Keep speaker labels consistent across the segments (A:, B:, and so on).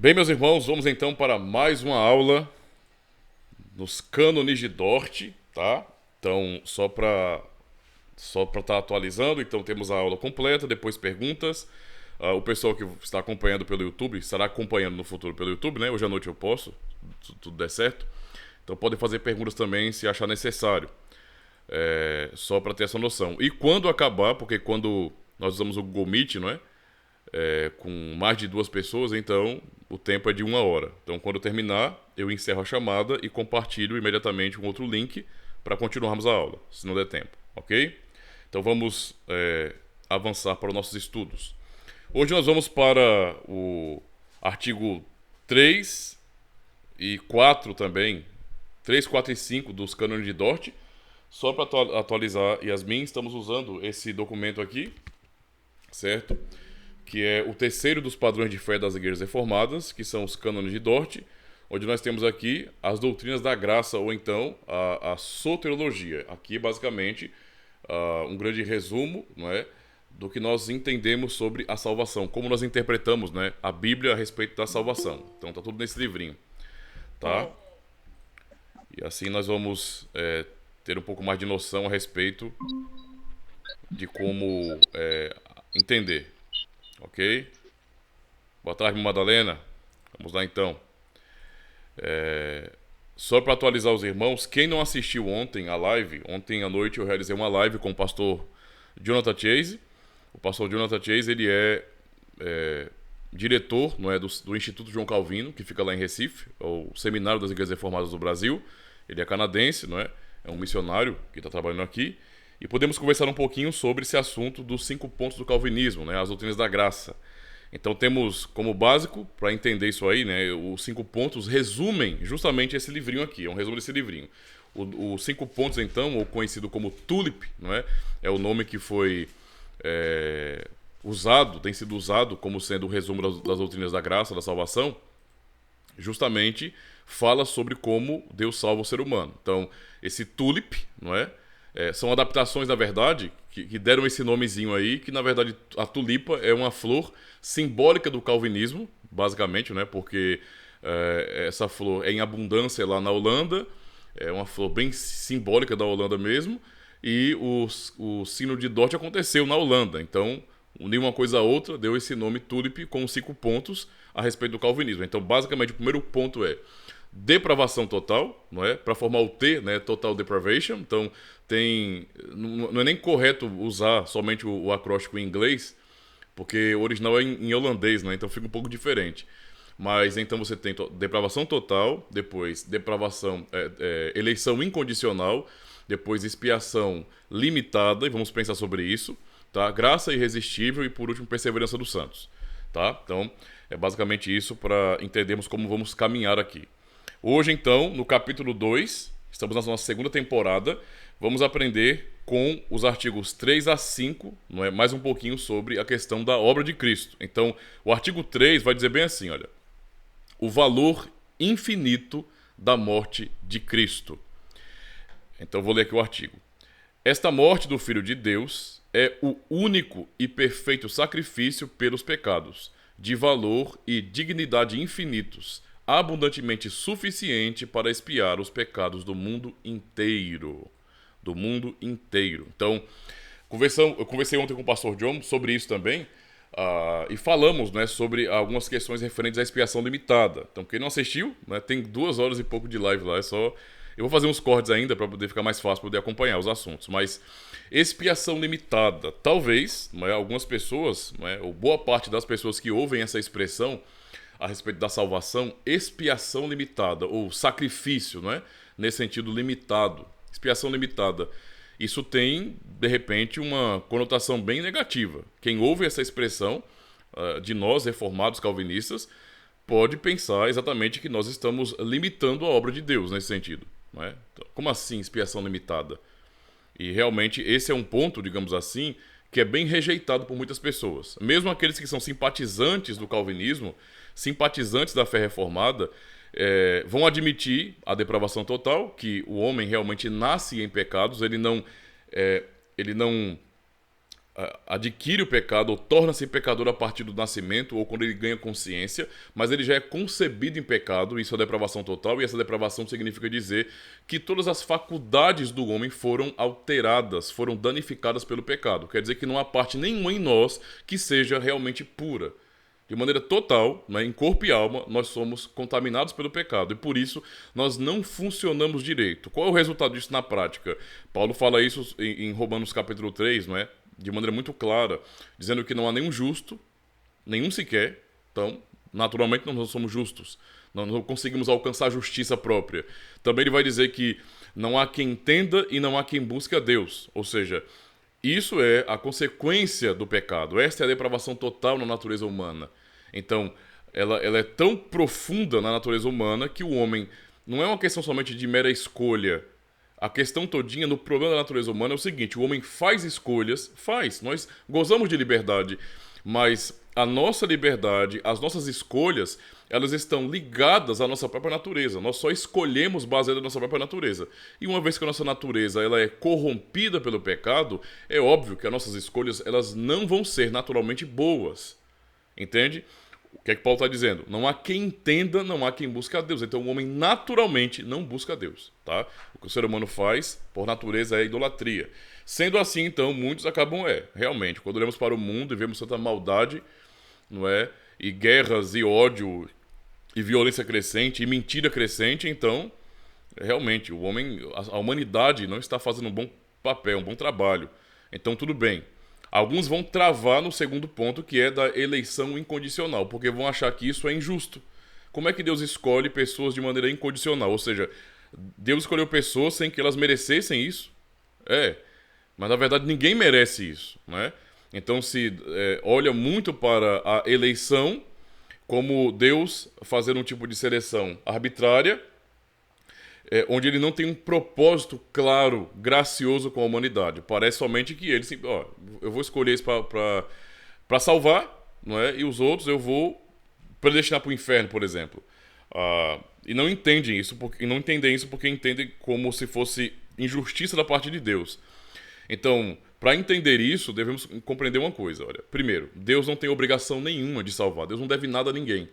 A: Bem, meus irmãos, vamos então para mais uma aula nos cânones de Dort, tá? Então, só para estar atualizando, então temos a aula completa, depois perguntas. O pessoal que está acompanhando pelo YouTube, estará acompanhando no futuro pelo YouTube, né? Hoje à noite eu posso, se tudo der certo. Então podem fazer perguntas também se achar necessário. Só para ter essa noção. E quando acabar, porque quando nós usamos o Google Meet, não é? Com mais de duas pessoas, então o tempo é de 1 hora. Então, quando eu terminar, eu encerro a chamada e compartilho imediatamente um outro link para continuarmos a aula, se não der tempo, ok? Então, vamos avançar para os nossos estudos. Hoje nós vamos para o artigo 3 e 4 também, 3, 4 e 5 dos cânones de Dort. Só para atualizar, Yasmin, estamos usando esse documento aqui, certo? Que é o terceiro dos padrões de fé das igrejas reformadas, que são os cânones de Dort, onde nós temos aqui as doutrinas da graça, ou então a soteriologia. Aqui, basicamente, um grande resumo, não é, do que nós entendemos sobre a salvação, como nós interpretamos, né, a Bíblia a respeito da salvação. Então, tá tudo nesse livrinho, tá? E assim nós vamos ter um pouco mais de noção a respeito de como entender. Ok? Boa tarde, Madalena. Vamos lá então. Só para atualizar os irmãos, quem não assistiu ontem a live, ontem à noite eu realizei uma live com o pastor Jonathan Chase. O pastor Jonathan Chase, ele é diretor, não é, do Instituto João Calvino, que fica lá em Recife, o Seminário das Igrejas Reformadas do Brasil. Ele é canadense, não é? É um missionário que está trabalhando aqui. E podemos conversar um pouquinho sobre esse assunto dos 5 pontos do calvinismo, né, as doutrinas da graça. Então temos como básico, para entender isso aí, né, os 5 pontos resumem justamente esse livrinho aqui, é um resumo desse livrinho. Os 5 pontos, então, ou conhecido como TULIP, não é o nome que foi tem sido usado como sendo o resumo das doutrinas da graça, da salvação, justamente fala sobre como Deus salva o ser humano. Então, esse TULIP, não é? São adaptações, na verdade, que deram esse nomezinho aí, que na verdade a tulipa é uma flor simbólica do calvinismo, basicamente, né? Porque essa flor é em abundância lá na Holanda, é uma flor bem simbólica da Holanda mesmo, e o sino de Dort aconteceu na Holanda. Então, uniu uma coisa a outra, deu esse nome tulip com 5 pontos a respeito do calvinismo. Então, basicamente, o primeiro ponto é depravação total, não é? Para formar o T, né? Total depravation. Então, não é nem correto usar somente o acróstico em inglês, porque o original é em holandês, né? Então fica um pouco diferente. Mas então você tem depravação total, depois depravação, eleição incondicional, depois expiação limitada, e vamos pensar sobre isso, tá? Graça irresistível e por último perseverança dos santos, tá? Então é basicamente isso para entendermos como vamos caminhar aqui. Hoje então, no capítulo 2, estamos na nossa segunda temporada, vamos aprender com os artigos 3 a 5, não é, mais um pouquinho sobre a questão da obra de Cristo. Então, o artigo 3 vai dizer bem assim, olha, o valor infinito da morte de Cristo. Então, vou ler aqui o artigo. Esta morte do Filho de Deus é o único e perfeito sacrifício pelos pecados, de valor e dignidade infinitos, abundantemente suficiente para expiar os pecados do mundo inteiro. Do mundo inteiro. Então, eu conversei ontem com o pastor John sobre isso também, e falamos, né, sobre algumas questões referentes à expiação limitada. Então, quem não assistiu, né, tem 2 horas e pouco de live lá, eu vou fazer uns cortes ainda para poder ficar mais fácil poder acompanhar os assuntos, mas expiação limitada, talvez, né, algumas pessoas, né, ou boa parte das pessoas que ouvem essa expressão a respeito da salvação, expiação limitada, ou sacrifício, não é? Nesse sentido limitado, expiação limitada. Isso tem, de repente, uma conotação bem negativa. Quem ouve essa expressão, de nós, reformados calvinistas, pode pensar exatamente que nós estamos limitando a obra de Deus nesse sentido. Não é? Então, como assim expiação limitada? E realmente esse é um ponto, digamos assim, que é bem rejeitado por muitas pessoas. Mesmo aqueles que são simpatizantes do calvinismo, simpatizantes da fé reformada, vão admitir a depravação total, que o homem realmente nasce em pecados, ele não adquire o pecado ou torna-se pecador a partir do nascimento ou quando ele ganha consciência, mas ele já é concebido em pecado, isso é depravação total, e essa depravação significa dizer que todas as faculdades do homem foram alteradas, foram danificadas pelo pecado. Quer dizer que não há parte nenhuma em nós que seja realmente pura. De maneira total, né, em corpo e alma, nós somos contaminados pelo pecado. E por isso, nós não funcionamos direito. Qual é o resultado disso na prática? Paulo fala isso em Romanos capítulo 3, não é? De maneira muito clara, dizendo que não há nenhum justo, nenhum sequer. Então, naturalmente, nós não somos justos. Nós não conseguimos alcançar a justiça própria. Também ele vai dizer que não há quem entenda e não há quem busque a Deus. Ou seja, isso é a consequência do pecado. Esta é a depravação total na natureza humana. Então, ela é tão profunda na natureza humana que o homem não é uma questão somente de mera escolha. A questão todinha no problema da natureza humana é o seguinte: o homem faz escolhas, nós gozamos de liberdade, mas a nossa liberdade, as nossas escolhas, elas estão ligadas à nossa própria natureza. Nós só escolhemos baseado na nossa própria natureza. E uma vez que a nossa natureza ela é corrompida pelo pecado, é óbvio que as nossas escolhas elas não vão ser naturalmente boas. Entende? O que é que Paulo está dizendo? Não há quem entenda, não há quem busque a Deus. Então o homem naturalmente não busca a Deus. Tá? O que o ser humano faz, por natureza, é idolatria. Sendo assim, então, muitos acabam, realmente, quando olhamos para o mundo e vemos tanta maldade, não é? E guerras, e ódio, e violência crescente, e mentira crescente, então, realmente, o homem, a humanidade não está fazendo um bom papel, um bom trabalho. Então, tudo bem. Alguns vão travar no segundo ponto, que é da eleição incondicional, porque vão achar que isso é injusto. Como é que Deus escolhe pessoas de maneira incondicional? Ou seja, Deus escolheu pessoas sem que elas merecessem isso? Mas na verdade ninguém merece isso, né? Então se olha muito para a eleição como Deus fazendo um tipo de seleção arbitrária, onde ele não tem um propósito claro, gracioso com a humanidade. Parece somente que ele, eu vou escolher isso para salvar, não é? E os outros eu vou predestinar para o inferno, por exemplo. E não entendem isso, porque entendem como se fosse injustiça da parte de Deus. Então, para entender isso, devemos compreender uma coisa. Olha, primeiro, Deus não tem obrigação nenhuma de salvar. Deus não deve nada a ninguém.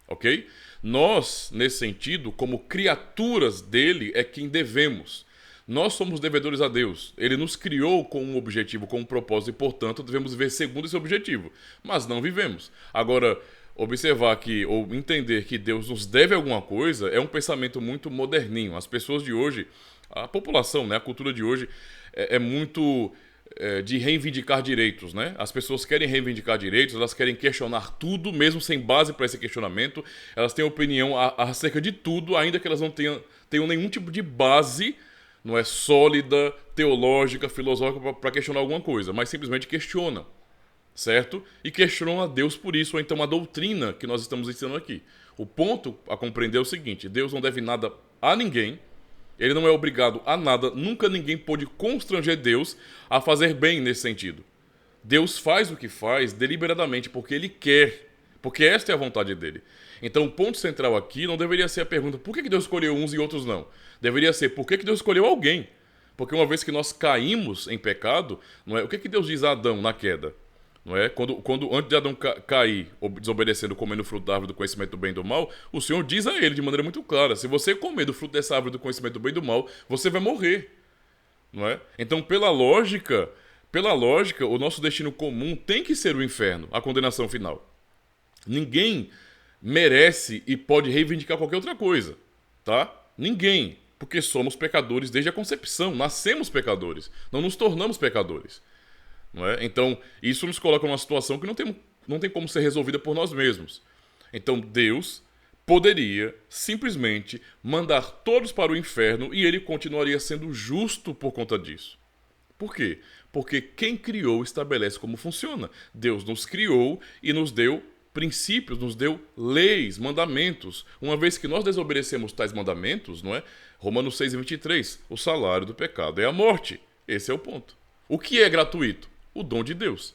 A: Ok? Nós, nesse sentido, como criaturas dele, é quem devemos. Nós somos devedores a Deus. Ele nos criou com um objetivo, com um propósito, e, portanto, devemos viver segundo esse objetivo. Mas não vivemos. Agora, observar que, ou entender que Deus nos deve alguma coisa, é um pensamento muito moderninho. As pessoas de hoje, a população, né, a cultura de hoje, é muito de reivindicar direitos, né? As pessoas querem reivindicar direitos, elas querem questionar tudo, mesmo sem base para esse questionamento. Elas têm opinião acerca de tudo, ainda que elas não tenham nenhum tipo de base, não é sólida, teológica, filosófica para questionar alguma coisa, mas simplesmente questionam, certo? E questionam a Deus por isso, ou então a doutrina que nós estamos ensinando aqui. O ponto a compreender é o seguinte: Deus não deve nada a ninguém. Ele não é obrigado a nada, nunca ninguém pôde constranger Deus a fazer bem nesse sentido. Deus faz o que faz deliberadamente porque Ele quer, porque esta é a vontade dele. Então o ponto central aqui não deveria ser a pergunta por que Deus escolheu uns e outros não. Deveria ser por que Deus escolheu alguém. Porque uma vez que nós caímos em pecado, não é? O que Deus diz a Adão na queda? Não é? Quando antes de Adão cair, desobedecendo, comendo o fruto da árvore do conhecimento do bem e do mal, o Senhor diz a ele de maneira muito clara: se você comer do fruto dessa árvore do conhecimento do bem e do mal, você vai morrer. Não é? Então, pela lógica, o nosso destino comum tem que ser o inferno, a condenação final. Ninguém merece e pode reivindicar qualquer outra coisa, tá? Ninguém, porque somos pecadores desde a concepção, nascemos pecadores, não nos tornamos pecadores. Não é? Então, isso nos coloca numa situação que não tem como ser resolvida por nós mesmos. Então, Deus poderia simplesmente mandar todos para o inferno e ele continuaria sendo justo por conta disso. Por quê? Porque quem criou estabelece como funciona. Deus nos criou e nos deu princípios, nos deu leis, mandamentos. Uma vez que nós desobedecemos tais mandamentos, não é? Romanos 6:23, o salário do pecado é a morte. Esse é o ponto. O que é gratuito? O dom de Deus.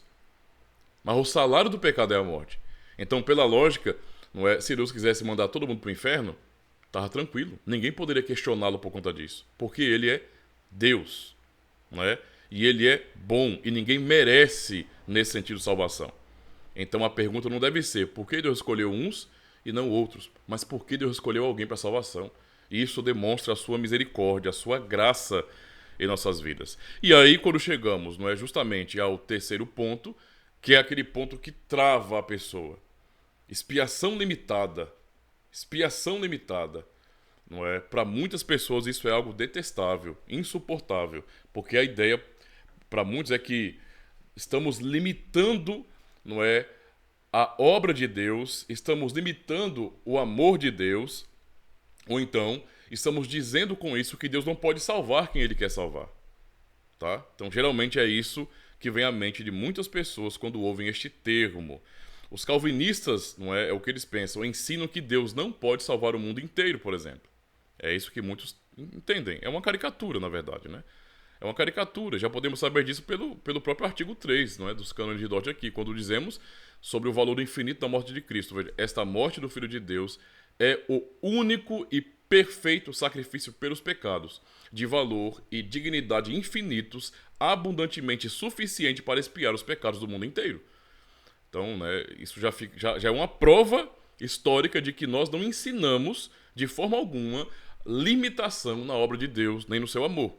A: Mas o salário do pecado é a morte. Então, pela lógica, não é, se Deus quisesse mandar todo mundo para o inferno, estava tranquilo. Ninguém poderia questioná-lo por conta disso. Porque ele é Deus. Não é? E ele é bom. E ninguém merece, nesse sentido, salvação. Então a pergunta não deve ser por que Deus escolheu uns e não outros, mas por que Deus escolheu alguém para salvação. E isso demonstra a sua misericórdia, a sua graça em nossas vidas. E aí, quando chegamos, não é justamente ao terceiro ponto, que é aquele ponto que trava a pessoa. Expiação limitada. Expiação limitada. Não é? Para muitas pessoas isso é algo detestável, insuportável, porque a ideia para muitos é que estamos limitando, não é, a obra de Deus, estamos limitando o amor de Deus, ou então estamos dizendo com isso que Deus não pode salvar quem Ele quer salvar, tá? Então geralmente é isso que vem à mente de muitas pessoas quando ouvem este termo. Os calvinistas, não é, é o que eles pensam, ensinam que Deus não pode salvar o mundo inteiro, por exemplo. É isso que muitos entendem. É uma caricatura, na verdade, né? É uma caricatura. Já podemos saber disso pelo próprio artigo 3, não é, dos cânones de Dort aqui, quando dizemos sobre o valor infinito da morte de Cristo. Veja, esta morte do Filho de Deus é o único e perfeito sacrifício pelos pecados, de valor e dignidade infinitos, abundantemente suficiente para expiar os pecados do mundo inteiro. Então, né, isso já é uma prova histórica de que nós não ensinamos, de forma alguma, limitação na obra de Deus, nem no seu amor,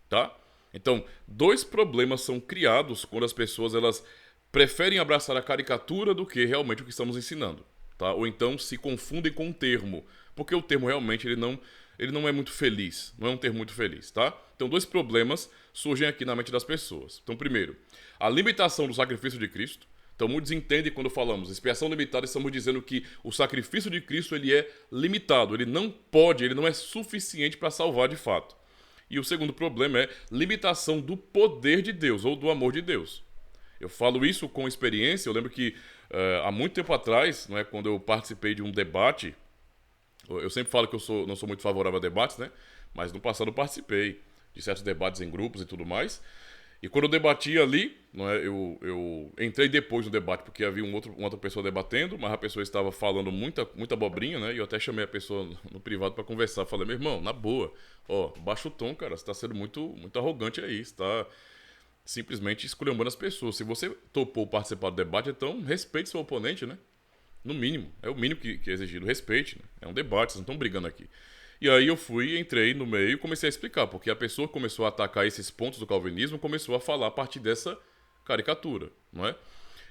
A: tá? Então, dois problemas são criados quando as pessoas elas preferem abraçar a caricatura do que realmente o que estamos ensinando, tá? Ou então se confundem com o termo, porque o termo realmente ele não é muito feliz, não é um termo muito feliz, tá? Então, dois problemas surgem aqui na mente das pessoas. Então, primeiro, a limitação do sacrifício de Cristo. Então, muitos entendem quando falamos expiação limitada, estamos dizendo que o sacrifício de Cristo ele é limitado, ele não pode, ele não é suficiente para salvar de fato. E o segundo problema é limitação do poder de Deus ou do amor de Deus. Eu falo isso com experiência. Eu lembro que há muito tempo atrás, não é, quando eu participei de um debate, eu sempre falo que eu não sou muito favorável a debates, né? Mas no passado eu participei de certos debates em grupos e tudo mais. E quando eu debati ali, não é, eu entrei depois no debate, porque havia uma outra pessoa debatendo, mas a pessoa estava falando muita abobrinha, né? E eu até chamei a pessoa no privado para conversar. Falei, meu irmão, na boa, ó, baixa o tom, cara, você está sendo muito arrogante aí, você está simplesmente esculhambando as pessoas. Se você topou participar do debate, então respeite seu oponente, né? No mínimo, é o mínimo que é exigido, respeite, né? É um debate, vocês não estão brigando aqui. E aí eu entrei no meio e comecei a explicar, porque a pessoa que começou a atacar esses pontos do calvinismo começou a falar a partir dessa caricatura, não é?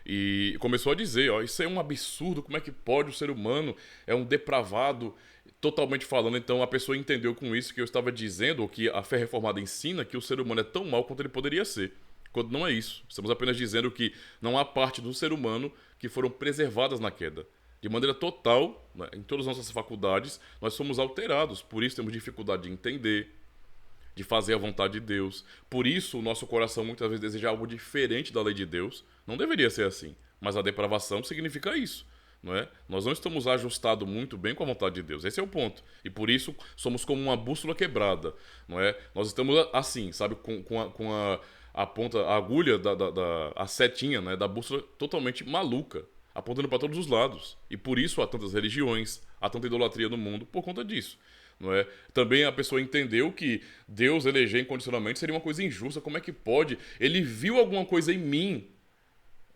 A: E começou a dizer, ó, isso é um absurdo, como é que pode o ser humano, é um depravado, totalmente falando. Então a pessoa entendeu com isso que eu estava dizendo, ou que a fé reformada ensina, que o ser humano é tão mau quanto ele poderia ser, quando não é isso. Estamos apenas dizendo que não há parte do ser humano que foram preservadas na queda. De maneira total, né, em todas as nossas faculdades, nós somos alterados. Por isso temos dificuldade de entender, de fazer a vontade de Deus. Por isso o nosso coração muitas vezes deseja algo diferente da lei de Deus. Não deveria ser assim. Mas a depravação significa isso. Não é? Nós não estamos ajustados muito bem com a vontade de Deus. Esse é o ponto. E por isso somos como uma bússola quebrada. Não é? Nós estamos assim, sabe, com a ponta, a agulha, a setinha, né, da bússola totalmente maluca, apontando para todos os lados. E por isso há tantas religiões, há tanta idolatria no mundo, por conta disso. Não é? Também a pessoa entendeu que Deus eleger incondicionalmente seria uma coisa injusta. Como é que pode? Ele viu alguma coisa em mim.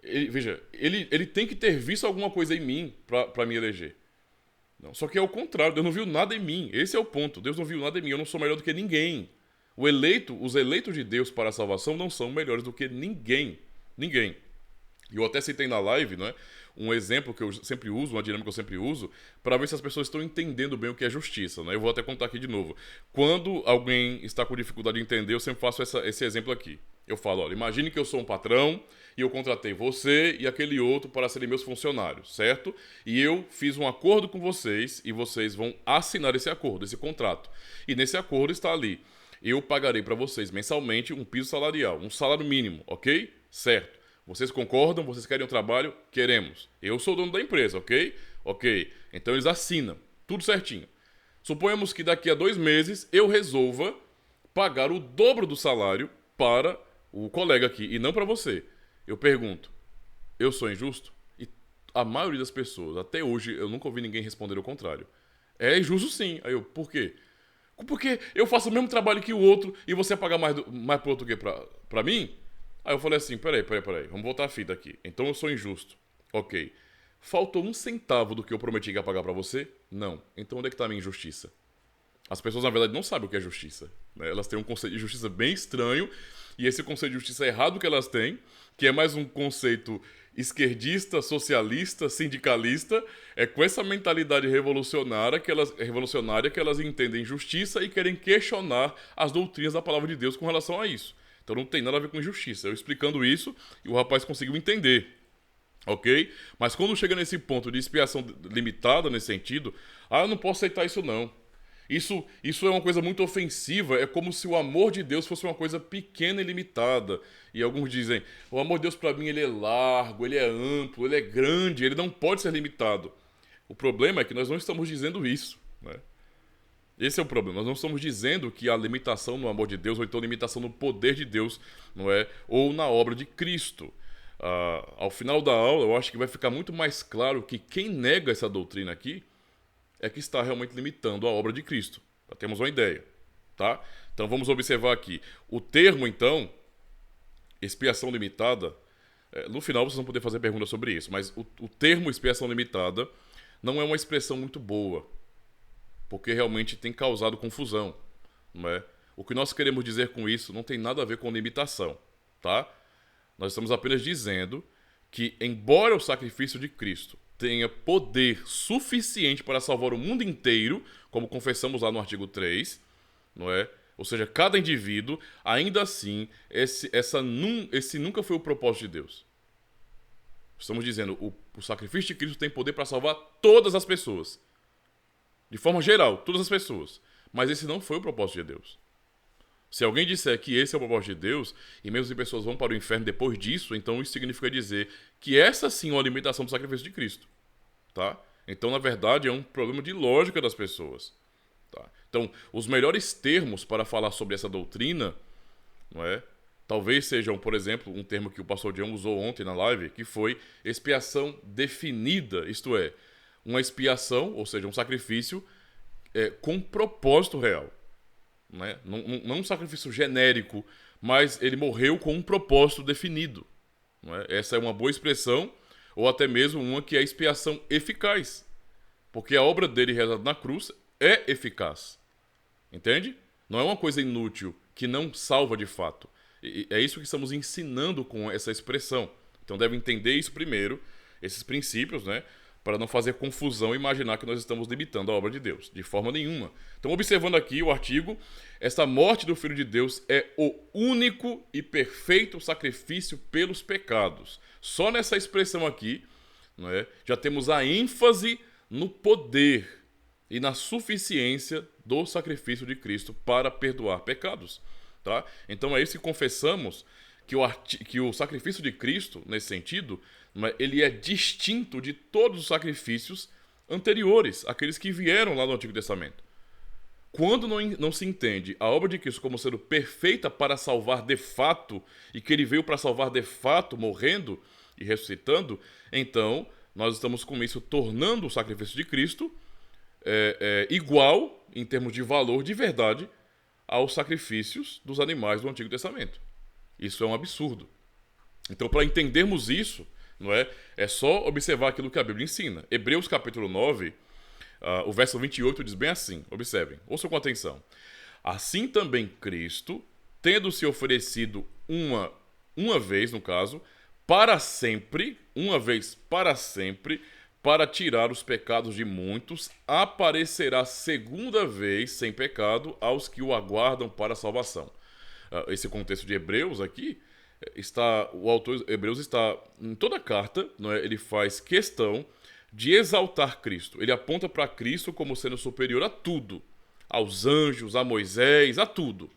A: Ele tem que ter visto alguma coisa em mim para me eleger. Não, só que é o contrário, Deus não viu nada em mim. Esse é o ponto. Deus não viu nada em mim, eu não sou melhor do que ninguém. Os eleitos de Deus para a salvação não são melhores do que ninguém. Ninguém. E eu até citei na live, não é? Um exemplo que eu sempre uso, uma dinâmica que eu sempre uso, para ver se as pessoas estão entendendo bem o que é justiça, né? Eu vou até contar aqui de novo. Quando alguém está com dificuldade de entender, eu sempre faço esse exemplo aqui. Eu falo, olha, imagine que eu sou um patrão e eu contratei você e aquele outro para serem meus funcionários, certo? E eu fiz um acordo com vocês e vocês vão assinar esse acordo, esse contrato. E nesse acordo está ali, eu pagarei para vocês mensalmente um piso salarial, um salário mínimo, ok? Certo. Vocês concordam? Vocês querem um trabalho? Queremos. Eu sou o dono da empresa, ok? Ok. Então eles assinam. Tudo certinho. Suponhamos que daqui a 2 meses eu resolva pagar o dobro do salário para o colega aqui e não para você. Eu pergunto, eu sou injusto? E a maioria das pessoas, até hoje, eu nunca ouvi ninguém responder o contrário. É injusto sim. Aí eu, por quê? Porque eu faço o mesmo trabalho que o outro e você pagar mais pro outro que pra mim? Aí eu falei assim, peraí, vamos voltar a fita aqui. Então eu sou injusto. Ok. Faltou 1 centavo do que eu prometi que ia pagar pra você? Não. Então onde é que tá a minha injustiça? As pessoas, na verdade, não sabem o que é justiça, né? Elas têm um conceito de justiça bem estranho, e esse conceito de justiça errado que elas têm, que é mais um conceito esquerdista, socialista, sindicalista, é com essa mentalidade revolucionária que elas entendem justiça e querem questionar as doutrinas da palavra de Deus com relação a isso. Então não tem nada a ver com injustiça. Eu explicando isso, e o rapaz conseguiu entender. Ok? Mas quando chega nesse ponto de expiação limitada nesse sentido, eu não posso aceitar isso não. Isso é uma coisa muito ofensiva, é como se o amor de Deus fosse uma coisa pequena e limitada. E alguns dizem, o amor de Deus para mim ele é largo, ele é amplo, ele é grande, ele não pode ser limitado. O problema é que nós não estamos dizendo isso, né? Esse é o problema, nós não estamos dizendo que há limitação no amor de Deus, ou então limitação no poder de Deus, não é? Ou na obra de Cristo. Ao final da aula, eu acho que vai ficar muito mais claro que quem nega essa doutrina aqui é que está realmente limitando a obra de Cristo. Para termos uma ideia, tá? Então vamos observar aqui. O termo, então, expiação limitada, no final vocês vão poder fazer perguntas sobre isso, mas o termo expiação limitada não é uma expressão muito boa, porque realmente tem causado confusão, não é? O que nós queremos dizer com isso não tem nada a ver com limitação, tá? Nós estamos apenas dizendo que, embora o sacrifício de Cristo tenha poder suficiente para salvar o mundo inteiro, como confessamos lá no artigo 3, não é? Ou seja, cada indivíduo, ainda assim, esse nunca foi o propósito de Deus. Estamos dizendo, o sacrifício de Cristo tem poder para salvar todas as pessoas. De forma geral, todas as pessoas. Mas esse não foi o propósito de Deus. Se alguém disser que esse é o propósito de Deus, e mesmo as pessoas vão para o inferno depois disso, então isso significa dizer que essa sim é uma limitação do sacrifício de Cristo. Tá? Então, na verdade, é um problema de lógica das pessoas. Tá? Então, os melhores termos para falar sobre essa doutrina, não é? Talvez sejam, por exemplo, um termo que o pastor John usou ontem na live, que foi expiação definida, isto é, uma expiação, ou seja, um sacrifício com propósito real. Né? Não um sacrifício genérico, mas ele morreu com um propósito definido. Não é? Essa é uma boa expressão, ou até mesmo uma que é expiação eficaz. Porque a obra dele realizada na cruz é eficaz. Entende? Não é uma coisa inútil, que não salva de fato. E é isso que estamos ensinando com essa expressão. Então deve entender isso primeiro, esses princípios, né? Para não fazer confusão e imaginar que nós estamos limitando a obra de Deus. De forma nenhuma. Então, observando aqui o artigo, esta morte do Filho de Deus é o único e perfeito sacrifício pelos pecados. Só nessa expressão aqui, não é, já temos a ênfase no poder e na suficiência do sacrifício de Cristo para perdoar pecados. Tá? Então é isso que confessamos, que o sacrifício de Cristo, nesse sentido, ele é distinto de todos os sacrifícios anteriores, aqueles que vieram lá no Antigo Testamento. Quando não se entende a obra de Cristo como sendo perfeita para salvar de fato, e que ele veio para salvar de fato, morrendo e ressuscitando, então nós estamos com isso tornando o sacrifício de Cristo igual, em termos de valor, de verdade, aos sacrifícios dos animais do Antigo Testamento. Isso é um absurdo. Então, para entendermos isso, não é só observar aquilo que a Bíblia ensina. Hebreus capítulo 9, o verso 28 diz bem assim, observem, ouçam com atenção. Assim também Cristo, tendo se oferecido uma vez, no caso, para sempre, uma vez para sempre, para tirar os pecados de muitos, aparecerá segunda vez sem pecado aos que o aguardam para a salvação. Esse contexto de Hebreus aqui, o autor Hebreus está, em toda a carta, não é, ele faz questão de exaltar Cristo. Ele aponta para Cristo como sendo superior a tudo, aos anjos, a Moisés, a tudo.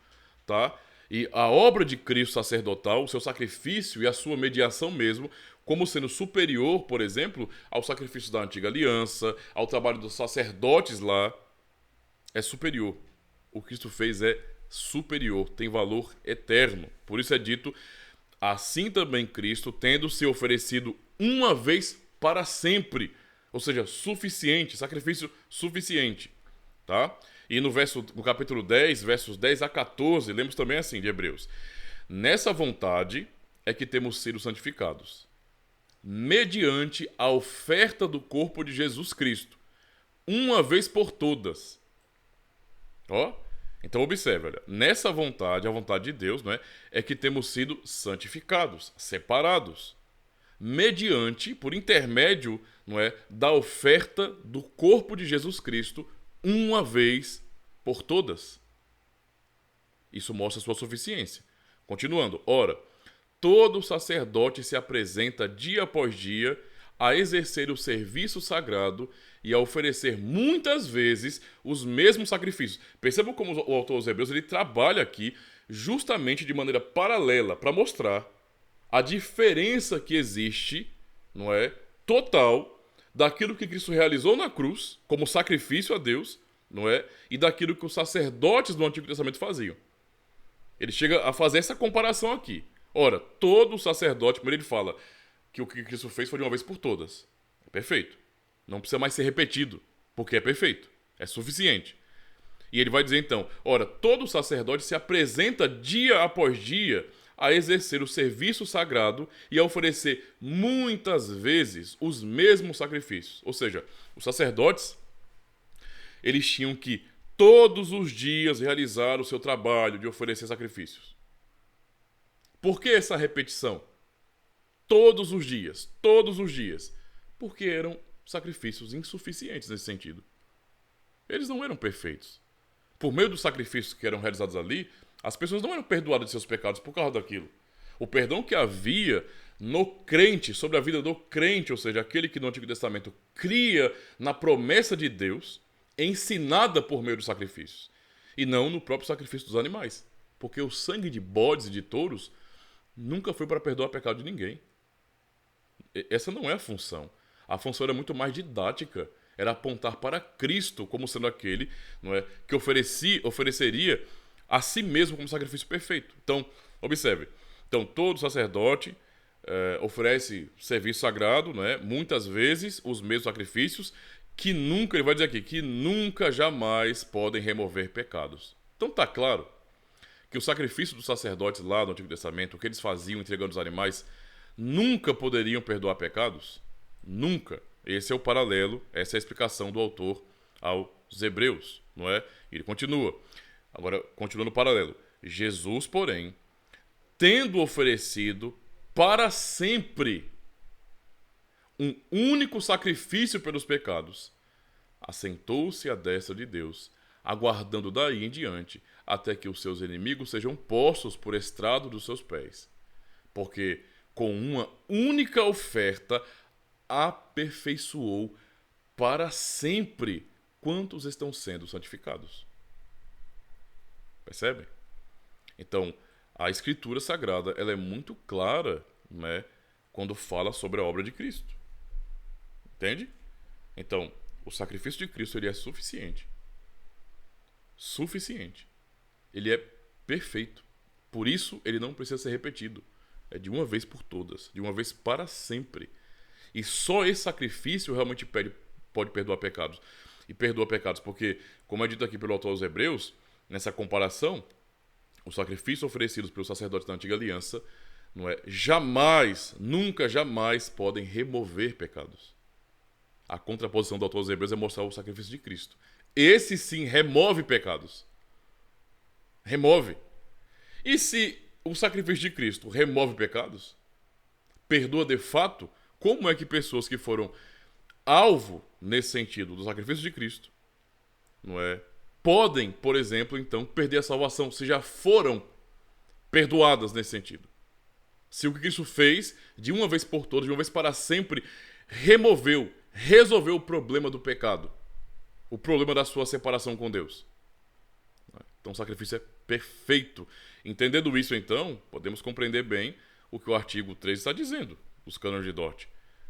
A: Tá? E a obra de Cristo sacerdotal, o seu sacrifício e a sua mediação mesmo, como sendo superior, por exemplo, ao sacrifício da antiga aliança, ao trabalho dos sacerdotes lá, é superior. O que Cristo fez é superior, tem valor eterno. Por isso é dito, assim também Cristo, tendo se oferecido uma vez para sempre, ou seja, suficiente, sacrifício suficiente. tá? E no capítulo 10, versos 10 a 14, lemos também assim de Hebreus. Nessa vontade é que temos sido santificados, mediante a oferta do corpo de Jesus Cristo, uma vez por todas. Ó, então observe, olha, nessa vontade, a vontade de Deus, não é, é que temos sido santificados, separados, mediante, por intermédio, não é, da oferta do corpo de Jesus Cristo, uma vez por todas. Isso mostra a sua suficiência. Continuando, ora, todo sacerdote se apresenta dia após dia a exercer o serviço sagrado e a oferecer muitas vezes os mesmos sacrifícios. Percebam como o autor aos Hebreus ele trabalha aqui justamente de maneira paralela para mostrar a diferença que existe, não é, total daquilo que Cristo realizou na cruz como sacrifício a Deus, não é, e daquilo que os sacerdotes do Antigo Testamento faziam. Ele chega a fazer essa comparação aqui. Ora, todo sacerdote, primeiro ele fala que o que Cristo fez foi de uma vez por todas. É perfeito. Não precisa mais ser repetido, porque é perfeito. É suficiente. E ele vai dizer então, ora, todo sacerdote se apresenta dia após dia a exercer o serviço sagrado e a oferecer muitas vezes os mesmos sacrifícios. Ou seja, os sacerdotes, eles tinham que todos os dias realizar o seu trabalho de oferecer sacrifícios. Por que essa repetição? Todos os dias, todos os dias. Porque eram sacrifícios insuficientes nesse sentido. Eles não eram perfeitos. Por meio dos sacrifícios que eram realizados ali, as pessoas não eram perdoadas de seus pecados por causa daquilo. O perdão que havia no crente, sobre a vida do crente, ou seja, aquele que no Antigo Testamento cria na promessa de Deus, ensinada por meio dos sacrifícios, e não no próprio sacrifício dos animais. Porque o sangue de bodes e de touros nunca foi para perdoar o pecado de ninguém. Essa não é a função. A função era muito mais didática. Era apontar para Cristo como sendo aquele, não é, que ofereceria a si mesmo como sacrifício perfeito. Então, observe. Então, todo sacerdote oferece serviço sagrado, não é, muitas vezes os mesmos sacrifícios, que nunca, ele vai dizer aqui, que nunca jamais podem remover pecados. Então está claro que o sacrifício dos sacerdotes lá no Antigo Testamento, o que eles faziam entregando os animais, nunca poderiam perdoar pecados? Nunca. Esse é o paralelo, essa é a explicação do autor aos Hebreus, não é? Ele continua. Agora, continuando o paralelo. Jesus, porém, tendo oferecido para sempre um único sacrifício pelos pecados, assentou-se à destra de Deus, aguardando daí em diante, até que os seus inimigos sejam postos por estrado dos seus pés. Porque com uma única oferta aperfeiçoou para sempre quantos estão sendo santificados. Percebem? Então, a Escritura Sagrada ela é muito clara, né, quando fala sobre a obra de Cristo. Entende? Então, o sacrifício de Cristo ele é suficiente. Suficiente. Ele é perfeito. Por isso, ele não precisa ser repetido. É de uma vez por todas. De uma vez para sempre. E só esse sacrifício realmente pode perdoar pecados. E perdoa pecados porque, como é dito aqui pelo autor aos Hebreus, nessa comparação, os sacrifícios oferecidos pelos sacerdotes da Antiga Aliança não é, jamais, nunca jamais podem remover pecados. A contraposição do autor aos Hebreus é mostrar o sacrifício de Cristo. Esse sim remove pecados. Remove. E se o sacrifício de Cristo remove pecados, perdoa de fato, como é que pessoas que foram alvo, nesse sentido, do sacrifício de Cristo, não é, podem, por exemplo, então, perder a salvação, se já foram perdoadas nesse sentido? Se o que Cristo fez, de uma vez por todas, de uma vez para sempre, resolveu o problema do pecado, o problema da sua separação com Deus. Então o sacrifício é perfeito. Entendendo isso, então, podemos compreender bem o que o artigo 3 está dizendo, os cânones de Dort,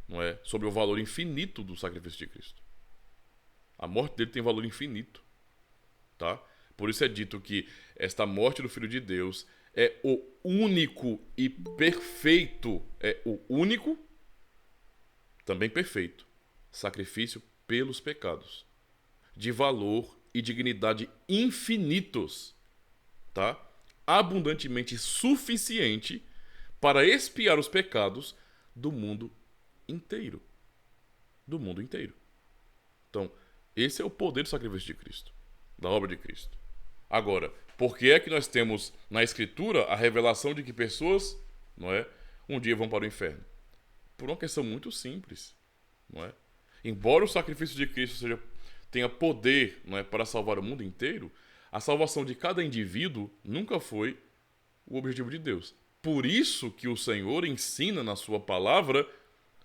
A: não é? Sobre o valor infinito do sacrifício de Cristo. A morte dele tem valor infinito. Tá? Por isso é dito que esta morte do Filho de Deus é o único e perfeito, é o único, também perfeito, sacrifício pelos pecados, de valor e dignidade infinitos, tá? Abundantemente suficiente para expiar os pecados do mundo inteiro. Do mundo inteiro. Então, esse é o poder do sacrifício de Cristo, da obra de Cristo. Agora, por que é que nós temos na Escritura a revelação de que pessoas, não é, um dia vão para o inferno? Por uma questão muito simples, não é? Embora o sacrifício de Cristo tenha poder, não é, para salvar o mundo inteiro, a salvação de cada indivíduo nunca foi o objetivo de Deus. Por isso que o Senhor ensina na sua palavra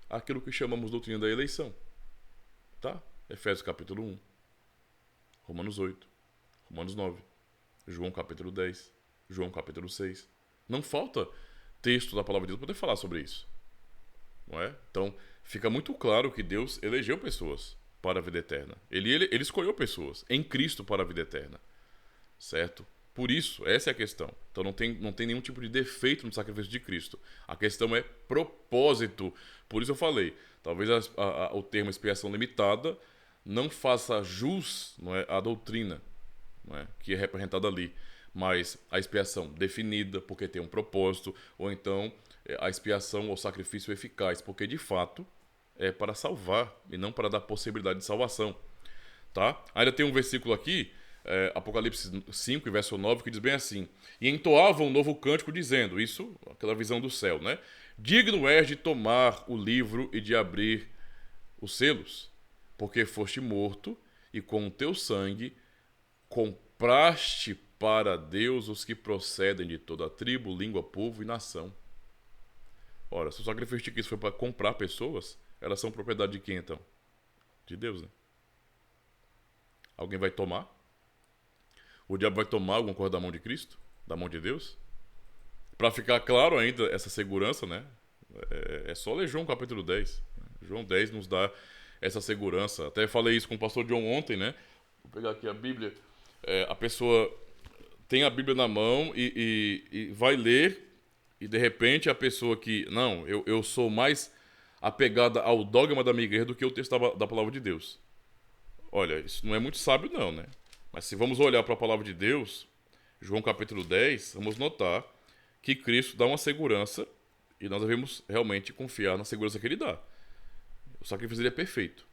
A: aquilo que chamamos de doutrina da eleição. Tá? Efésios capítulo 1, Romanos 8, Romanos 9, João capítulo 10, João capítulo 6. Não falta texto da palavra de Deus para poder falar sobre isso. Não é? Então, fica muito claro que Deus elegeu pessoas para a vida eterna. Ele escolheu pessoas em Cristo para a vida eterna. Certo? Por isso, essa é a questão. Então não tem nenhum tipo de defeito no sacrifício de Cristo. A questão é propósito. Por isso eu falei, talvez o termo expiação limitada não faça jus, não é, à doutrina, não é, que é representada ali. Mas a expiação definida, porque tem um propósito, ou então a expiação ou sacrifício eficaz, porque de fato é para salvar e não para dar possibilidade de salvação. Tá? Ainda tem um versículo aqui, Apocalipse 5, verso 9, que diz bem assim: e entoavam um novo cântico dizendo, isso, aquela visão do céu, né? Digno és de tomar o livro e de abrir os selos, porque foste morto e com o teu sangue compraste para Deus os que procedem de toda a tribo, língua, povo e nação. Ora, se o sacrifício de Cristo foi para comprar pessoas, elas são propriedade de quem então? De Deus, né? Alguém vai tomar? O diabo vai tomar alguma coisa da mão de Cristo? Da mão de Deus? Para ficar claro ainda essa segurança, né? É só ler João capítulo 10. João 10 nos dá essa segurança. Até falei isso com o pastor John ontem, né? Vou pegar aqui a Bíblia. A pessoa tem a Bíblia na mão e vai ler, e de repente a pessoa que... Não, eu sou mais apegada ao dogma da minha igreja do que o texto da palavra de Deus. Olha, isso não é muito sábio não, né? Mas se vamos olhar para a palavra de Deus, João capítulo 10, vamos notar que Cristo dá uma segurança e nós devemos realmente confiar na segurança que Ele dá. O sacrifício dele é perfeito.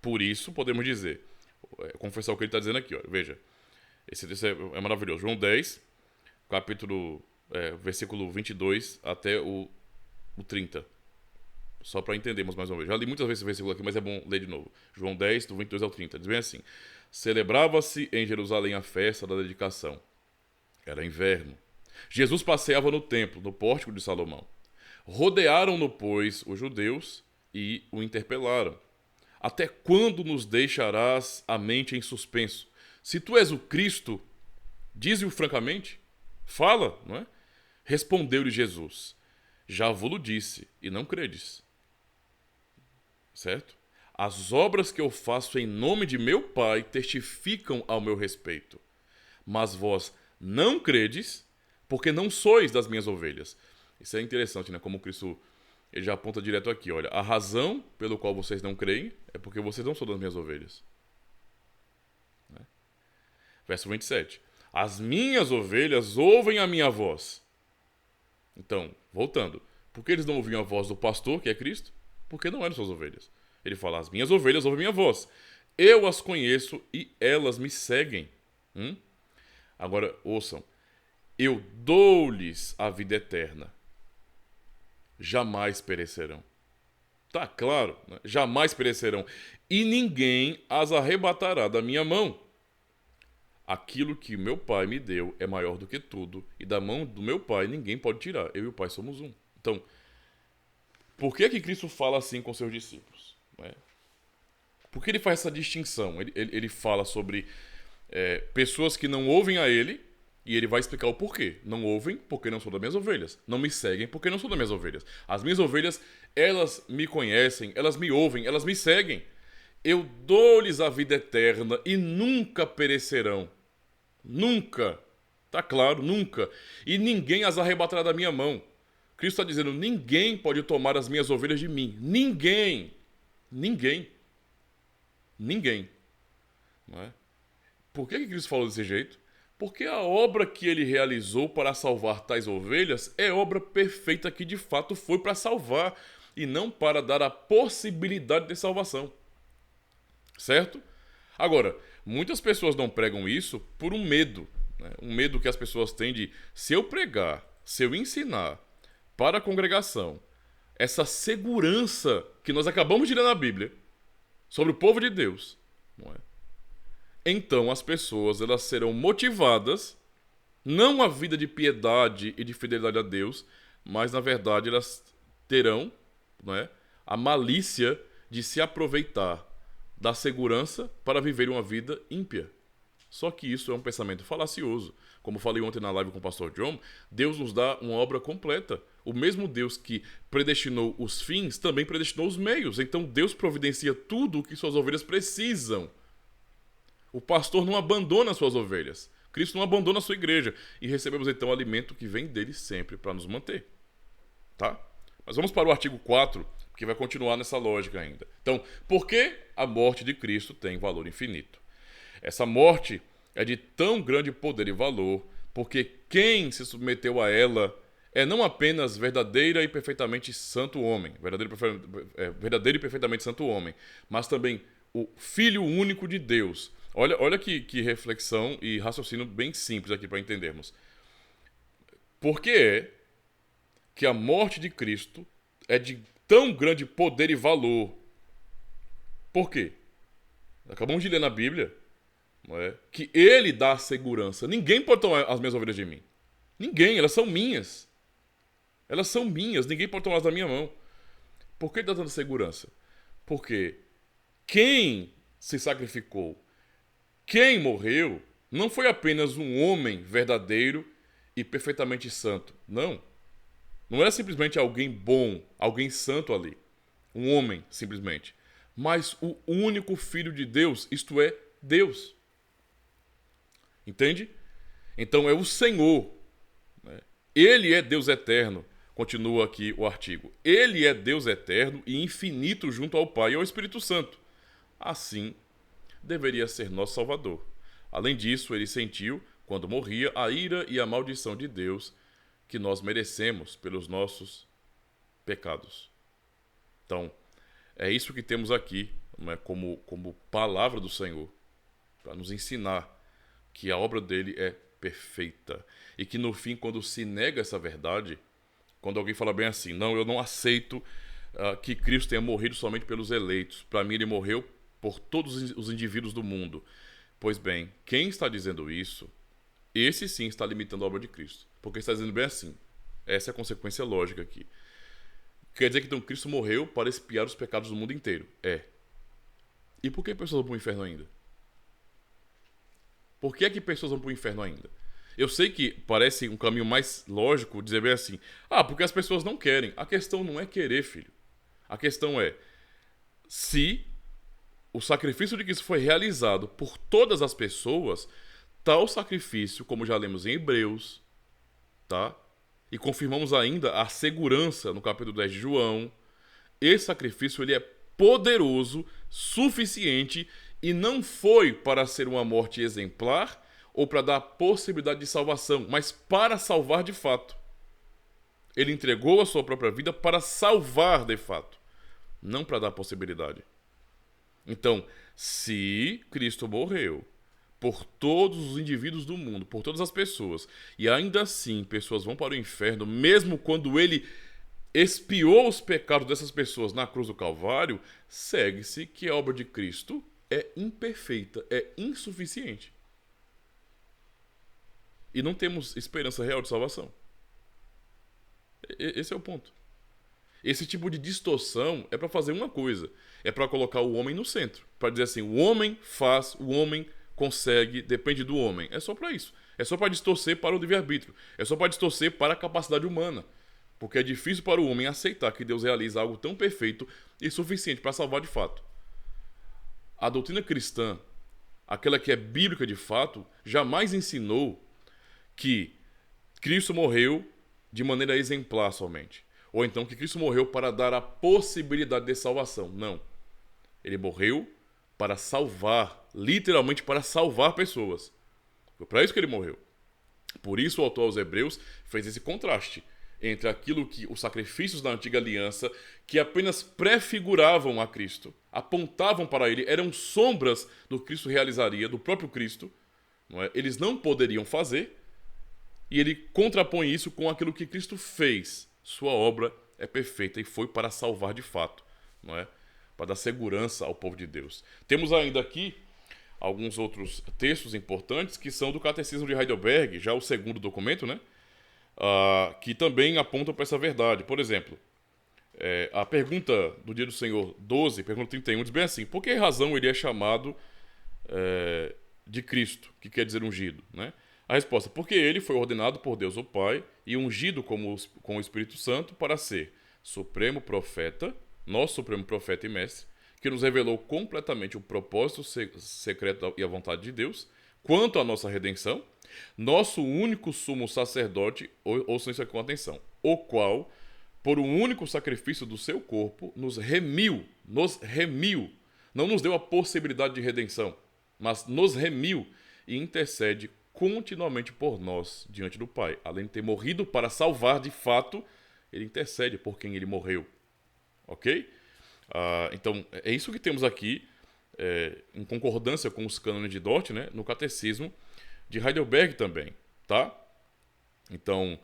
A: Por isso, podemos dizer, confessar o que ele está dizendo aqui. Ó. Veja, esse texto é maravilhoso. João 10, versículo 22 até o 30. Só para entendermos mais uma vez. Já li muitas vezes esse versículo aqui, mas é bom ler de novo. João 10, do 22 ao 30. Diz bem assim: celebrava-se em Jerusalém a festa da dedicação. Era inverno. Jesus passeava no templo, no pórtico de Salomão. Rodearam-no, pois, os judeus e o interpelaram. Até quando nos deixarás a mente em suspenso? Se tu és o Cristo, dize-o francamente. Fala, não é? Respondeu-lhe Jesus: já vos disse, e não credes. Certo? As obras que eu faço em nome de meu Pai testificam ao meu respeito. Mas vós não credes, porque não sois das minhas ovelhas. Isso é interessante, né? Como Cristo ele já aponta direto aqui. Olha, a razão pelo qual vocês não creem é porque vocês não são das minhas ovelhas. Né? Verso 27. As minhas ovelhas ouvem a minha voz. Então, voltando. Por que eles não ouviam a voz do pastor, que é Cristo? Porque não eram suas ovelhas. Ele fala, as minhas ovelhas ouvem minha voz. Eu as conheço e elas me seguem. Agora, ouçam. Eu dou-lhes a vida eterna. Jamais perecerão. Tá claro, né? Jamais perecerão. E ninguém as arrebatará da minha mão. Aquilo que meu Pai me deu é maior do que tudo. E da mão do meu Pai ninguém pode tirar. Eu e o Pai somos um. Então, por que Cristo fala assim com seus discípulos? Por que ele faz essa distinção? Ele fala sobre pessoas que não ouvem a ele, e ele vai explicar o porquê. Não ouvem porque não são das minhas ovelhas. Não me seguem porque não são das minhas ovelhas. As minhas ovelhas, elas me conhecem, elas me ouvem, elas me seguem. Eu dou-lhes a vida eterna e nunca perecerão. Nunca. Tá claro, nunca. E ninguém as arrebatará da minha mão. Cristo está dizendo, ninguém pode tomar as minhas ovelhas de mim. Ninguém. Ninguém. Ninguém. Não é? por que Cristo falou desse jeito? Porque a obra que ele realizou para salvar tais ovelhas é obra perfeita que de fato foi para salvar e não para dar a possibilidade de salvação. Certo? Agora, muitas pessoas não pregam isso por um medo, né? Um medo que as pessoas têm de, se eu pregar, se eu ensinar para a congregação essa segurança que nós acabamos de ler na Bíblia sobre o povo de Deus, não é? Então as pessoas elas serão motivadas não à vida de piedade e de fidelidade a Deus, mas na verdade elas terão, não é, a malícia de se aproveitar da segurança para viver uma vida ímpia. Só que isso é um pensamento falacioso. Como falei ontem na live com o pastor John, Deus nos dá uma obra completa. O mesmo Deus que predestinou os fins, também predestinou os meios. Então Deus providencia tudo o que suas ovelhas precisam. O pastor não abandona as suas ovelhas. Cristo não abandona a sua igreja. E recebemos então o alimento que vem dele sempre para nos manter. Tá? Mas vamos para o artigo 4, que vai continuar nessa lógica ainda. Então, por que a morte de Cristo tem valor infinito? Essa morte é de tão grande poder e valor, porque quem se submeteu a ela é não apenas verdadeira e perfeitamente santo homem, verdadeiro e perfeitamente santo homem, mas também o Filho único de Deus. Olha que reflexão e raciocínio bem simples aqui para entendermos. Por que é que a morte de Cristo é de tão grande poder e valor? Por quê? Acabamos de ler na Bíblia, não é, que ele dá a segurança. Ninguém pode tomar as minhas ovelhas de mim. Ninguém, elas são minhas. Elas são minhas, ninguém pode tomá-las da minha mão. Por que ele está dando segurança? Porque quem se sacrificou, quem morreu, não foi apenas um homem verdadeiro e perfeitamente santo. Não. Não era simplesmente alguém bom, alguém santo ali. Um homem, simplesmente. Mas o único Filho de Deus, isto é, Deus. Entende? Então é o Senhor. Né? Ele é Deus eterno. Continua aqui o artigo. Ele é Deus eterno e infinito junto ao Pai e ao Espírito Santo. Assim, deveria ser nosso Salvador. Além disso, ele sentiu, quando morria, a ira e a maldição de Deus que nós merecemos pelos nossos pecados. Então, é isso que temos aqui, né, como palavra do Senhor, para nos ensinar que a obra dele é perfeita. E que no fim, quando se nega essa verdade, quando alguém fala bem assim, não, eu não aceito que Cristo tenha morrido somente pelos eleitos. Para mim, ele morreu por todos os indivíduos do mundo. Pois bem, quem está dizendo isso, esse sim está limitando a obra de Cristo. Porque está dizendo bem assim. Essa é a consequência lógica aqui. Quer dizer que então Cristo morreu para expiar os pecados do mundo inteiro. É. E por que pessoas vão para o inferno ainda? Por que é que pessoas vão para o inferno ainda? Eu sei que parece um caminho mais lógico dizer bem assim, porque as pessoas não querem. A questão não é querer, filho. A questão é se o sacrifício de Cristo foi realizado por todas as pessoas, tal sacrifício, como já lemos em Hebreus, tá? E confirmamos ainda a segurança no capítulo 10 de João, esse sacrifício ele é poderoso, suficiente e não foi para ser uma morte exemplar ou para dar possibilidade de salvação, mas para salvar de fato. Ele entregou a sua própria vida para salvar de fato, não para dar possibilidade. Então, se Cristo morreu por todos os indivíduos do mundo, por todas as pessoas, e ainda assim pessoas vão para o inferno, mesmo quando ele expiou os pecados dessas pessoas na cruz do Calvário, segue-se que a obra de Cristo é imperfeita, é insuficiente. E não temos esperança real de salvação. Esse é o ponto. Esse tipo de distorção é para fazer uma coisa. É para colocar o homem no centro. Para dizer assim, o homem faz, o homem consegue, depende do homem. É só para isso. É só para distorcer para o livre-arbítrio. É só para distorcer para a capacidade humana. Porque é difícil para o homem aceitar que Deus realiza algo tão perfeito e suficiente para salvar de fato. A doutrina cristã, aquela que é bíblica de fato, jamais ensinou que Cristo morreu de maneira exemplar somente. Ou então que Cristo morreu para dar a possibilidade de salvação. Não. Ele morreu para salvar literalmente para salvar pessoas. Foi para isso que ele morreu. Por isso o autor aos Hebreus fez esse contraste entre aquilo que os sacrifícios da antiga aliança, que apenas prefiguravam a Cristo, apontavam para ele, eram sombras do que Cristo realizaria, do próprio Cristo, não é? Eles não poderiam fazer, e ele contrapõe isso com aquilo que Cristo fez. Sua obra é perfeita e foi para salvar de fato, não é? Para dar segurança ao povo de Deus. Temos ainda aqui alguns outros textos importantes que são do Catecismo de Heidelberg, já o segundo documento, né? Que também apontam para essa verdade. Por exemplo, a pergunta do Dia do Senhor 12, pergunta 31, diz bem assim: por que razão ele é chamado de Cristo, que quer dizer ungido, né? A resposta: porque ele foi ordenado por Deus o Pai e ungido com o Espírito Santo para ser supremo profeta, nosso supremo profeta e mestre, que nos revelou completamente o propósito secreto e a vontade de Deus quanto à nossa redenção, nosso único sumo sacerdote, ouçam isso aqui com atenção, o qual, por um único sacrifício do seu corpo, nos remiu, não nos deu a possibilidade de redenção, mas nos remiu e intercede continuamente por nós diante do Pai. Além de ter morrido para salvar de fato, ele intercede por quem ele morreu. Ok? Então, é isso que temos aqui, em concordância com os cânones de Dort, né, no Catecismo de Heidelberg também, tá? Então,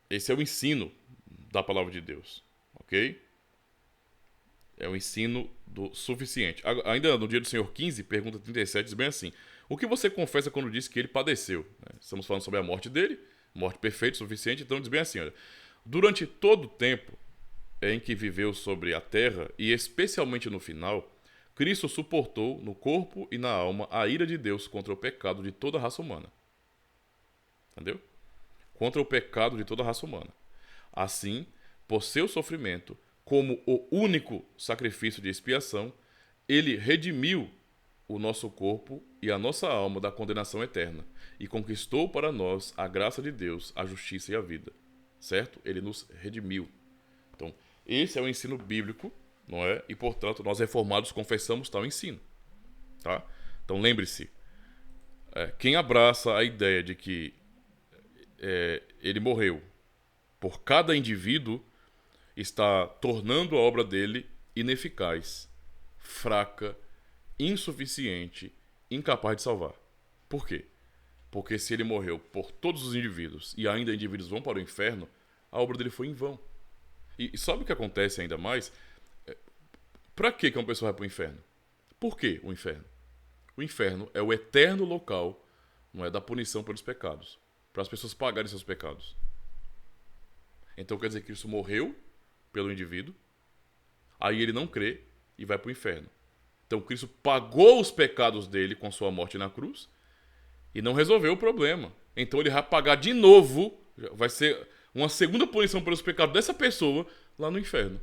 A: esse é o ensino da palavra de Deus, ok? É o ensino do suficiente. Ainda no Dia do Senhor 15, pergunta 37, diz bem assim: o que você confessa quando diz que ele padeceu? Estamos falando sobre a morte dele, morte perfeita, suficiente, então diz bem assim, olha: durante todo o tempo em que viveu sobre a terra, e especialmente no final, Cristo suportou no corpo e na alma a ira de Deus contra o pecado de toda a raça humana. Entendeu? Contra o pecado de toda a raça humana. Assim, por seu sofrimento, como o único sacrifício de expiação, ele redimiu o nosso corpo e a nossa alma da condenação eterna e conquistou para nós a graça de Deus, a justiça e a vida. Certo? Ele nos redimiu. Então, esse é o ensino bíblico, não é? E, portanto, nós reformados confessamos tal ensino, tá? Então, lembre-se, quem abraça a ideia de que ele morreu por cada indivíduo está tornando a obra dele ineficaz, fraca, insuficiente, incapaz de salvar. Por quê? Porque se ele morreu por todos os indivíduos e ainda indivíduos vão para o inferno, a obra dele foi em vão. E sabe o que acontece ainda mais? Para que uma pessoa vai para o inferno? Por que o inferno? O inferno é o eterno local, não é, da punição pelos pecados, para as pessoas pagarem seus pecados. Então quer dizer que Cristo morreu pelo indivíduo, aí ele não crê e vai para o inferno. Então Cristo pagou os pecados dele com sua morte na cruz e não resolveu o problema. Então ele vai pagar de novo, vai ser uma segunda punição pelos pecados dessa pessoa lá no inferno.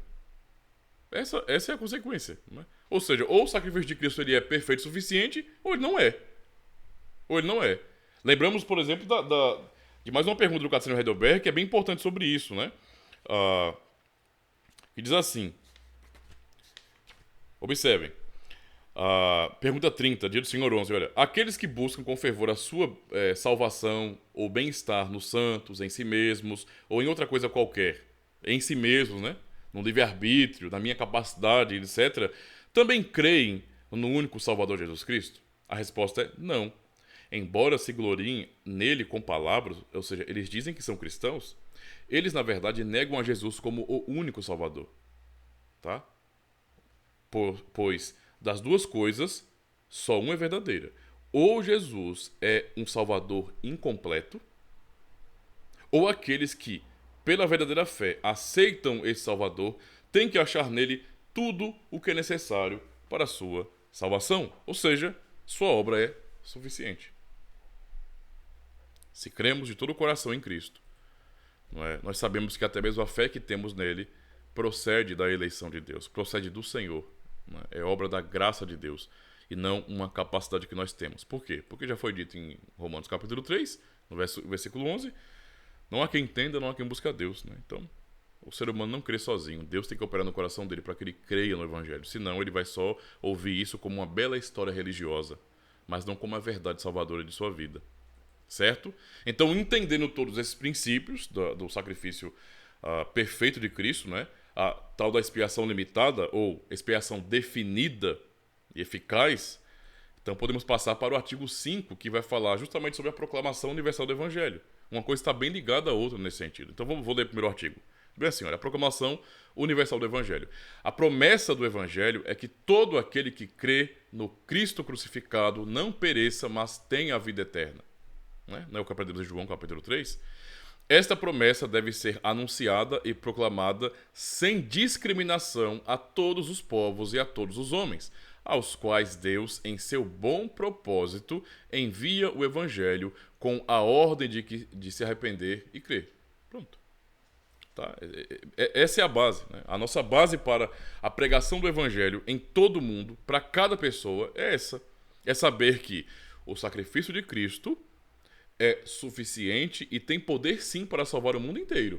A: Essa é a consequência. Né? Ou seja, ou o sacrifício de Cristo ele é perfeito o suficiente, ou ele não é. Ou ele não é. Lembramos, por exemplo, de mais uma pergunta do Catecismo de Heidelberg, que é bem importante sobre isso, né? Que diz assim: observem, pergunta 30, Dia do Senhor 11, olha: aqueles que buscam com fervor a sua salvação ou bem-estar nos santos, em si mesmos, ou em outra coisa qualquer, em si mesmos, né? No livre-arbítrio, na minha capacidade, etc., também creem no único Salvador Jesus Cristo? A resposta é não. Embora se gloriem nele com palavras, ou seja, eles dizem que são cristãos, eles, na verdade, negam a Jesus como o único Salvador. Tá? Pois das duas coisas, só uma é verdadeira. Ou Jesus é um Salvador incompleto, ou aqueles que, pela verdadeira fé, aceitam esse Salvador, têm que achar nele tudo o que é necessário para a sua salvação. Ou seja, sua obra é suficiente. Se cremos de todo o coração em Cristo, não é? Nós sabemos que até mesmo a fé que temos nele procede da eleição de Deus, procede do Senhor. Não é? É obra da graça de Deus e não uma capacidade que nós temos. Por quê? Porque já foi dito em Romanos capítulo 3, no versículo 11, não há quem entenda, não há quem busque a Deus. Né? Então, O ser humano não crê sozinho. Deus tem que operar no coração dele para que ele creia no Evangelho. Senão ele vai só ouvir isso como uma bela história religiosa, mas não como a verdade salvadora de sua vida. Certo? Então, entendendo todos esses princípios do sacrifício perfeito de Cristo, né? A tal da expiação limitada ou expiação definida e eficaz, então podemos passar para o artigo 5, que vai falar justamente sobre a proclamação universal do Evangelho. Uma coisa está bem ligada à outra nesse sentido. Então vou ler primeiro o artigo. Bem assim, olha, a proclamação universal do Evangelho. A promessa do Evangelho é que todo aquele que crê no Cristo crucificado não pereça, mas tenha a vida eterna. Não é o que aprendemos em João, capítulo 3? Esta promessa deve ser anunciada e proclamada sem discriminação a todos os povos e a todos os homens, aos quais Deus, em seu bom propósito, envia o Evangelho com a ordem de se arrepender e crer. Pronto. Tá? Essa é a base. Né? A nossa base para a pregação do Evangelho em todo o mundo, para cada pessoa, é essa. É saber que o sacrifício de Cristo é suficiente e tem poder sim para salvar o mundo inteiro.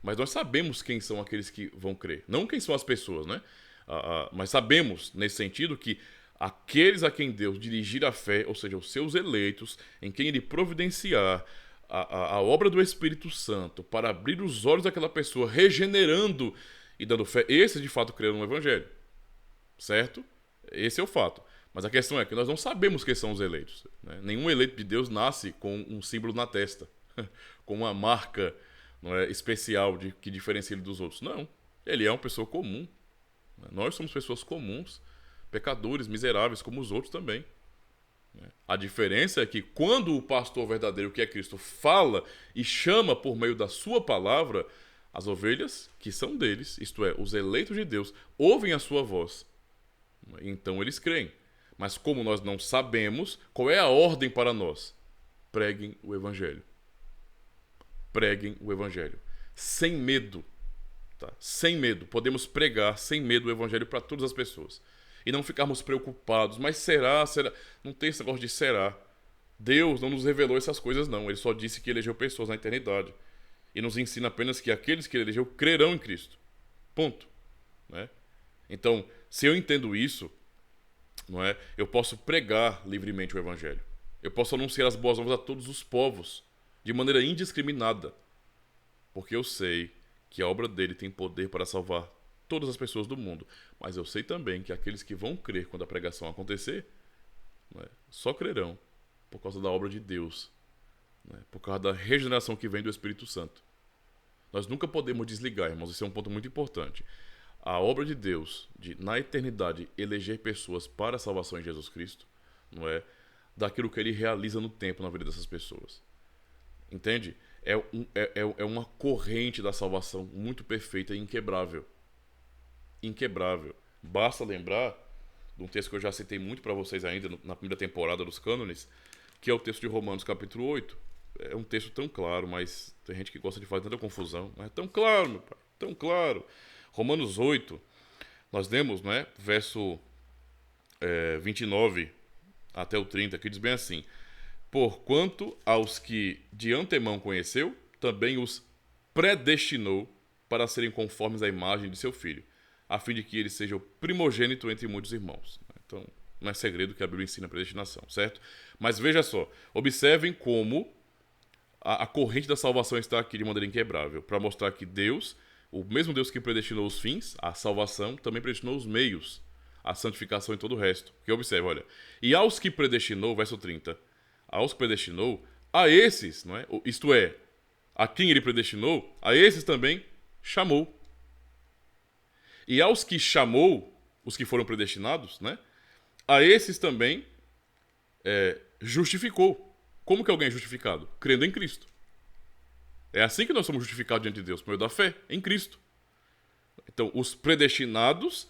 A: Mas nós sabemos quem são aqueles que vão crer. Não quem são as pessoas, né? Mas sabemos, nesse sentido, que aqueles a quem Deus dirigir a fé, ou seja, os seus eleitos, em quem Ele providenciar a obra do Espírito Santo para abrir os olhos daquela pessoa, regenerando e dando fé, esses de fato creram no Evangelho. Certo? Esse é o fato. Mas a questão é que nós não sabemos quem são os eleitos. Né? Nenhum eleito de Deus nasce com um símbolo na testa, com uma marca, não é, especial que diferencia ele dos outros. Não. Ele é uma pessoa comum. Nós somos pessoas comuns, pecadores, miseráveis, como os outros também. A diferença é que quando o pastor verdadeiro, que é Cristo, fala e chama por meio da sua palavra, as ovelhas que são deles, isto é, os eleitos de Deus, ouvem a sua voz. Então eles creem. Mas como nós não sabemos, qual é a ordem para nós? Preguem o Evangelho. Preguem o Evangelho. Sem medo. Tá? Sem medo. Podemos pregar sem medo o Evangelho para todas as pessoas. E não ficarmos preocupados. Mas será? Não tem esse negócio de será. Deus não nos revelou essas coisas, não. Ele só disse que elegeu pessoas na eternidade. E nos ensina apenas que aqueles que ele elegeu crerão em Cristo. Ponto. Né? Então, se eu entendo isso, não é? Eu posso pregar livremente o Evangelho. Eu posso anunciar as boas novas a todos os povos, de maneira indiscriminada, porque eu sei que a obra dele tem poder para salvar todas as pessoas do mundo. Mas eu sei também que aqueles que vão crer quando a pregação acontecer, não é? Só crerão por causa da obra de Deus, não é? Por causa da regeneração que vem do Espírito Santo. Nós nunca podemos desligar, irmãos, esse é um ponto muito importante. A obra de Deus, na eternidade, eleger pessoas para a salvação em Jesus Cristo, não é? Daquilo que ele realiza no tempo na vida dessas pessoas. Entende? É uma corrente da salvação muito perfeita e inquebrável. Inquebrável. Basta lembrar de um texto que eu já citei muito para vocês ainda na primeira temporada dos Cânones, que é o texto de Romanos capítulo 8. É um texto tão claro, mas tem gente que gosta de fazer tanta confusão. Mas é tão claro, meu pai, tão claro. Romanos 8, nós lemos, né, verso 29 até o 30, que diz bem assim: porquanto aos que de antemão conheceu, também os predestinou para serem conformes à imagem de seu filho, a fim de que ele seja o primogênito entre muitos irmãos. Então, não é segredo que a Bíblia ensina a predestinação, certo? Mas veja só, observem como a corrente da salvação está aqui de maneira inquebrável, para mostrar que Deus, o mesmo Deus que predestinou os fins, a salvação, também predestinou os meios, a santificação e todo o resto. Que observe, olha. E aos que predestinou, verso 30, aos que predestinou, a esses, não é? Isto é, a quem ele predestinou, a esses também chamou. E aos que chamou, os que foram predestinados, né? A esses também justificou. Como que alguém é justificado? Crendo em Cristo. É assim que nós somos justificados diante de Deus, por meio da fé, em Cristo. Então, os predestinados,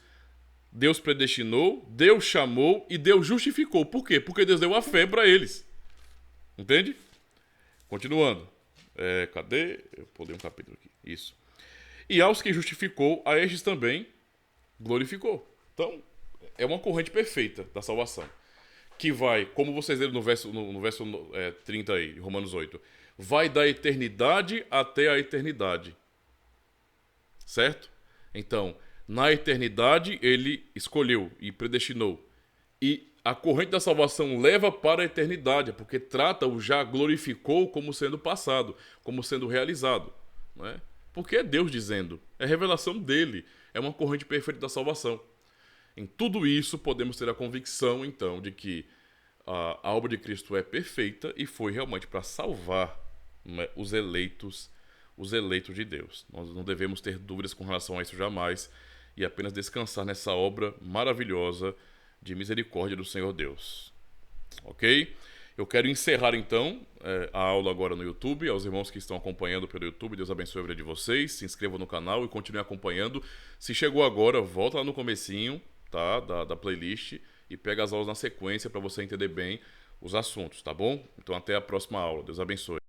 A: Deus predestinou, Deus chamou e Deus justificou. Por quê? Porque Deus deu a fé para eles. Entende? Continuando. Cadê? Eu pulei um capítulo aqui. Isso. E aos que justificou, a estes também glorificou. Então, é uma corrente perfeita da salvação. Que vai, como vocês leram no verso 30 aí, de Romanos 8, vai da eternidade até a eternidade. certo? Então, na eternidade, ele escolheu e predestinou. E a corrente da salvação leva para a eternidade, porque trata o já glorificou como sendo passado, como sendo realizado. Não é? Porque é Deus dizendo, é revelação dele, é uma corrente perfeita da salvação. Em tudo isso, podemos ter a convicção, então, de que a obra de Cristo é perfeita e foi realmente para salvar, né, os eleitos de Deus. Nós não devemos ter dúvidas com relação a isso jamais e apenas descansar nessa obra maravilhosa de misericórdia do Senhor Deus. Ok? Eu quero encerrar então a aula agora no YouTube. Aos irmãos que estão acompanhando pelo YouTube, Deus abençoe a vida de vocês. Se inscrevam no canal e continuem acompanhando. Se chegou agora, volta lá no comecinho, tá, da playlist e pega as aulas na sequência para você entender bem os assuntos, tá bom? Então até a próxima aula. Deus abençoe.